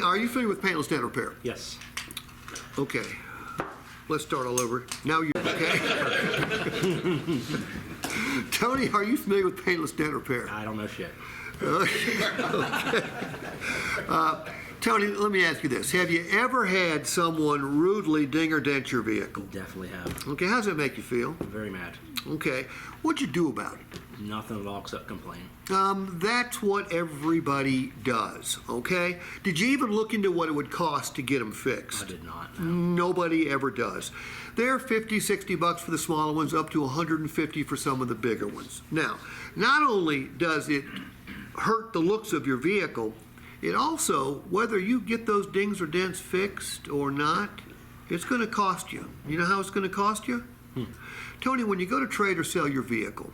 are you familiar with paintless dent repair? Yes. Okay. Let's start all over. Now you okay? Tony, are you familiar with paintless dent repair? I don't know shit. Okay. Tony, let me ask you this. Have you ever had someone rudely ding or dent your vehicle? Definitely have. Okay, how does that make you feel? Very mad. Okay. What'd you do about it? Nothing at all except complain. That's what everybody does, okay? Did you even look into what it would cost to get them fixed? I did not. No. Nobody ever does. They're $50, $60 for the smaller ones, up to $150 for some of the bigger ones. Now, not only does it hurt the looks of your vehicle, it also, whether you get those dings or dents fixed or not, it's going to cost you. You know how it's going to cost you? Tony, when you go to trade or sell your vehicle,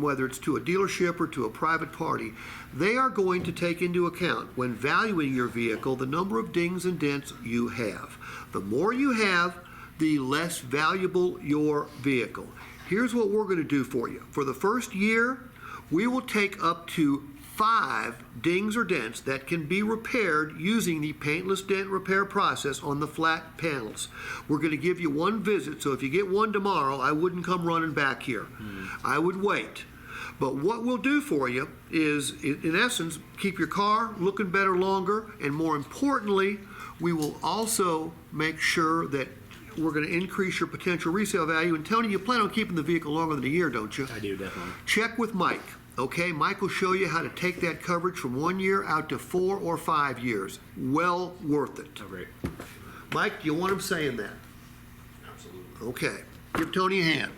whether it's to a dealership or to a private party, they are going to take into account, when valuing your vehicle, the number of dings and dents you have. The more you have, the less valuable your vehicle. Here's what we're going to do for you. For the first year, we will take up to 5 dings or dents that can be repaired using the paintless dent repair process on the flat panels. We're going to give you one visit, so if you get one tomorrow, I wouldn't come running back here. I would wait. But what we'll do for you is, in essence, keep your car looking better longer, and more importantly, we will also make sure that we're going to increase your potential resale value. And Tony, you plan on keeping the vehicle longer than a year, don't you? I do, definitely. Check with Mike. Okay, Mike will show you how to take that coverage from 1 year out to 4 or 5 years. Well worth it. Oh, great. Mike, do you want him saying that? Absolutely. Okay. Give Tony a hand.